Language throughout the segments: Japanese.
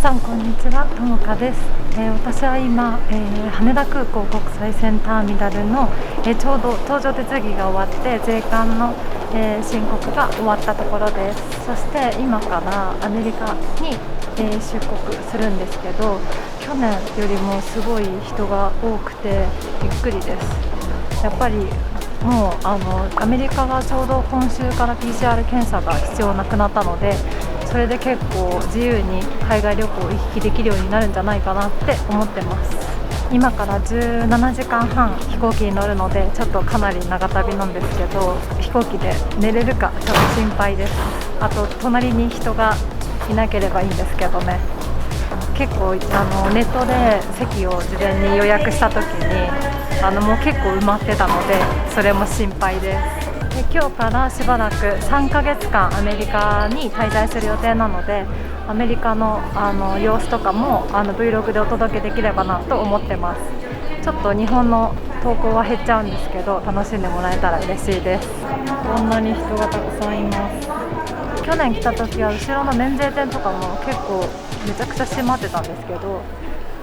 さんこんにちは、ともかです。私は今、羽田空港国際線ターミナルの、ちょうど搭乗手続きが終わって税関の、申告が終わったところです。そして今からアメリカに、出国するんですけど、去年よりもすごい人が多くてびっくりです。やっぱりもうアメリカがちょうど今週から PCR 検査が必要なくなったので、それで結構自由に海外旅行を行き来できるようになるんじゃないかなって思ってます。今から17時間半飛行機に乗るので、ちょっとかなり長旅なんですけど、飛行機で寝れるかちょっと心配です。あと隣に人がいなければいいんですけどね。結構ネットで席を事前に予約した時にもう結構埋まってたので、それも心配です。で今日からしばらく3ヶ月間アメリカに滞在する予定なので、アメリカの、様子とかもVlog でお届けできればなと思ってます。ちょっと日本の投稿は減っちゃうんですけど、楽しんでもらえたら嬉しいです。こんなに人がたくさんいます。去年来た時は後ろの免税店とかも結構めちゃくちゃ閉まってたんですけど、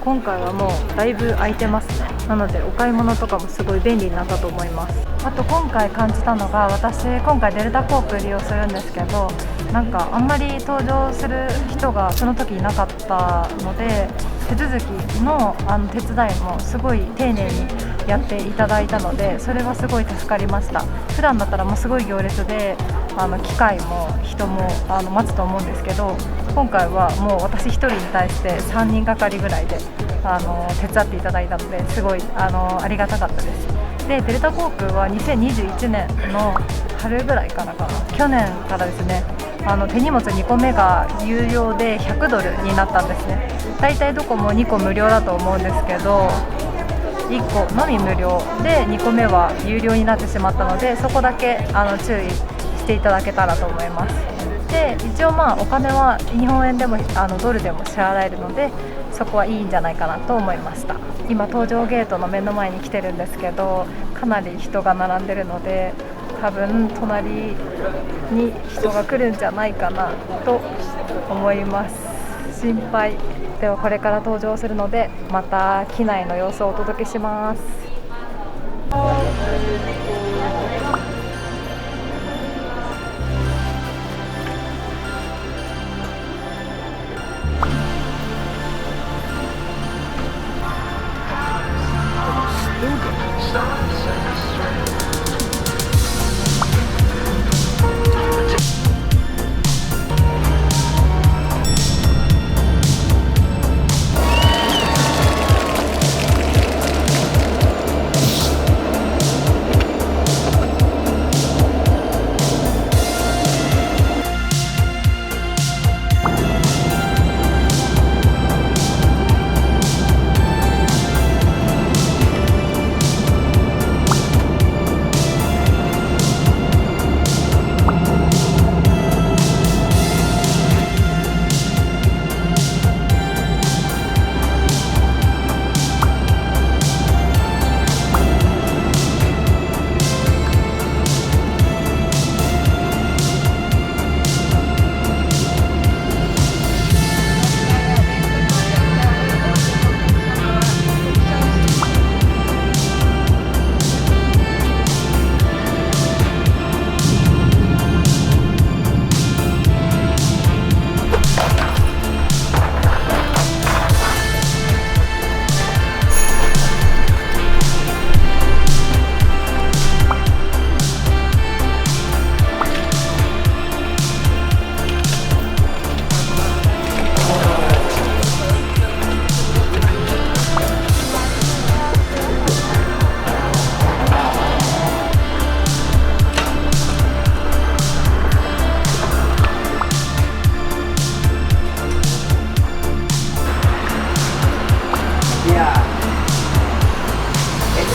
今回はもうだいぶ空いてますね。なのでお買い物とかもすごい便利になったと思います。あと今回感じたのが、私今回デルタ航空利用するんですけど、なんかあんまり搭乗する人がその時いなかったので、手続きの手伝いもすごい丁寧にやっていただいたので、それはすごい助かりました。普段だったらもうすごい行列で機械も人も待つと思うんですけど、今回はもう私1人に対して3人がかりぐらいで手伝っていただいたので、すごいありがたかったです。でデルタ航空は2021年の春ぐらいからかな、去年からですね、手荷物2個目が有料で100ドルになったんですね。だいたいどこも2個無料だと思うんですけど、1個のみ無料で2個目は有料になってしまったので、そこだけ注意していただけたらと思います。で一応お金は日本円でもドルでも支払えるので、そこはいいんじゃないかなと思いました。今搭乗ゲートの目の前に来てるんですけど、かなり人が並んでるので、多分隣に人が来るんじゃないかなと思います。心配ではこれから搭乗するので、また機内の様子をお届けします。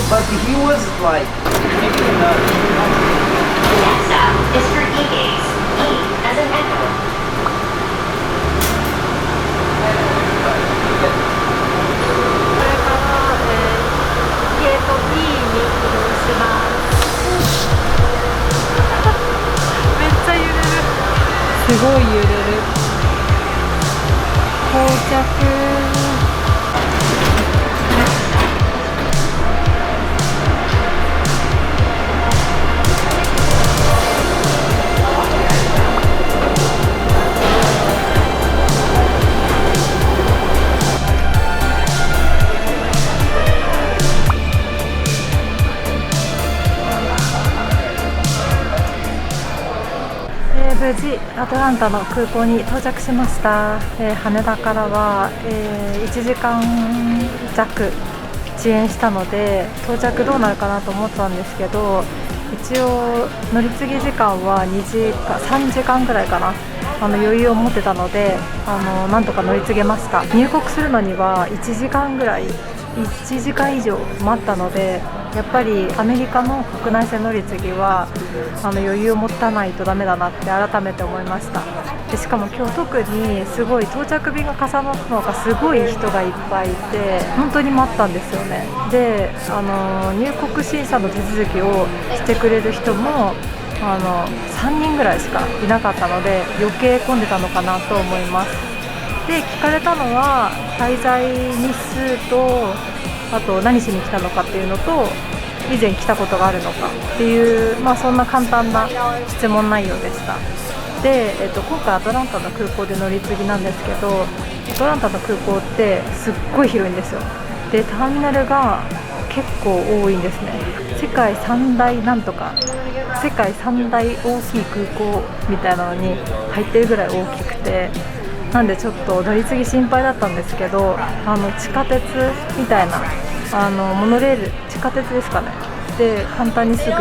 But he was like maybe another. Next up is for e-gaze. E as in echo. これから、ゲート B に移動します。めっちゃ揺れる。すごい揺れる。こ無事アトランタの空港に到着しました。羽田からは、1時間弱遅延したので到着どうなるかなと思ったんですけど、一応乗り継ぎ時間は3時間ぐらいかな、余裕を持ってたのでなんとか乗り継げました。入国するのには1時間ぐらい1時間以上待ったので、やっぱりアメリカの国内線乗り継ぎは余裕を持たないとダメだなって改めて思いました。でしかも今日特にすごい到着便が重なったのがすごい人がいっぱいいて本当に待ったんですよね。で入国審査の手続きをしてくれる人も3人ぐらいしかいなかったので余計混んでたのかなと思います。で聞かれたのは滞在日数とあと何しに来たのかっていうのと以前来たことがあるのかっていう、そんな簡単な質問内容でした。で、今回アトランタの空港で乗り継ぎなんですけど、アトランタの空港ってすっごい広いんですよ。でターミナルが結構多いんですね。世界三大なんとか世界三大大きい空港みたいなのに入ってるぐらい大きくて、なんでちょっと乗り継ぎ心配だったんですけど、地下鉄みたいなモノレール地下鉄ですかねで簡単にすぐ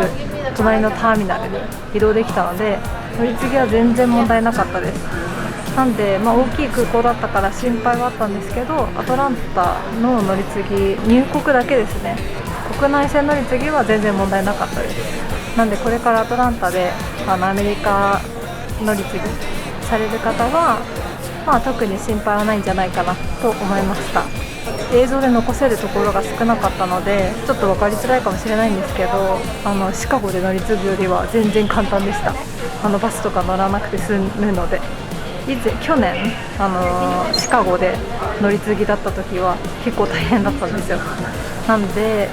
隣のターミナルに移動できたので乗り継ぎは全然問題なかったです。なんで、大きい空港だったから心配はあったんですけど、アトランタの乗り継ぎ入国だけですね、国内線乗り継ぎは全然問題なかったです。なんでこれからアトランタでアメリカ乗り継ぎされる方は特に心配はないんじゃないかなと思いました。映像で残せるところが少なかったのでちょっと分かりづらいかもしれないんですけど、シカゴで乗り継ぐよりは全然簡単でした。バスとか乗らなくて済むので。去年シカゴで乗り継ぎだった時は結構大変だったんですよ。なんで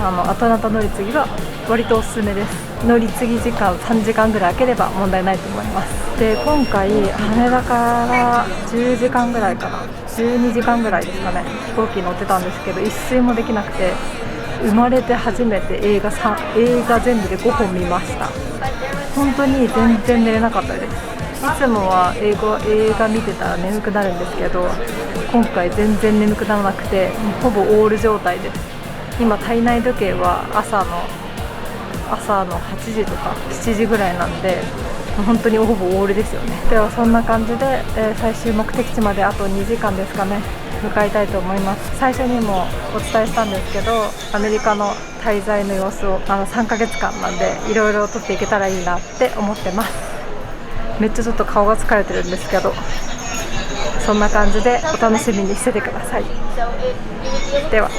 アトランタ乗り継ぎは割とおすすめです。乗り継ぎ時間3時間ぐらい空ければ問題ないと思います。で今回羽田から10時間ぐらいかな12時間ぐらいですかね飛行機乗ってたんですけど一睡もできなくて、生まれて初めて映画全部で5本見ました。本当に全然寝れなかったです。いつもは映画見てたら眠くなるんですけど、今回全然眠くならなくてほぼオール状態です。今体内時計は朝の8時とか7時ぐらいなんで本当にほぼオールですよね。ではそんな感じで、最終目的地まであと2時間ですかね向かいたいと思います。最初にもお伝えしたんですけどアメリカの滞在の様子を3ヶ月間なんでいろいろ撮っていけたらいいなって思ってます。めっちゃちょっと顔が疲れてるんですけど、そんな感じでお楽しみにしててください。では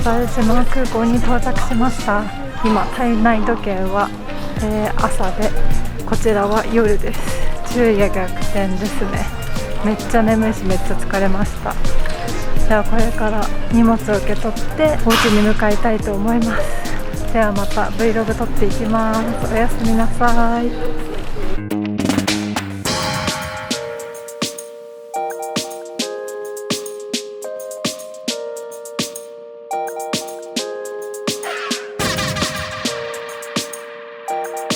バルチモア空港に到着しました。今体内時計は、朝でこちらは夜です。昼夜逆転ですね。めっちゃ眠いしめっちゃ疲れました。ではこれから荷物を受け取ってお家に向かいたいと思います。ではまた Vlog 撮っていきます。おやすみなさい。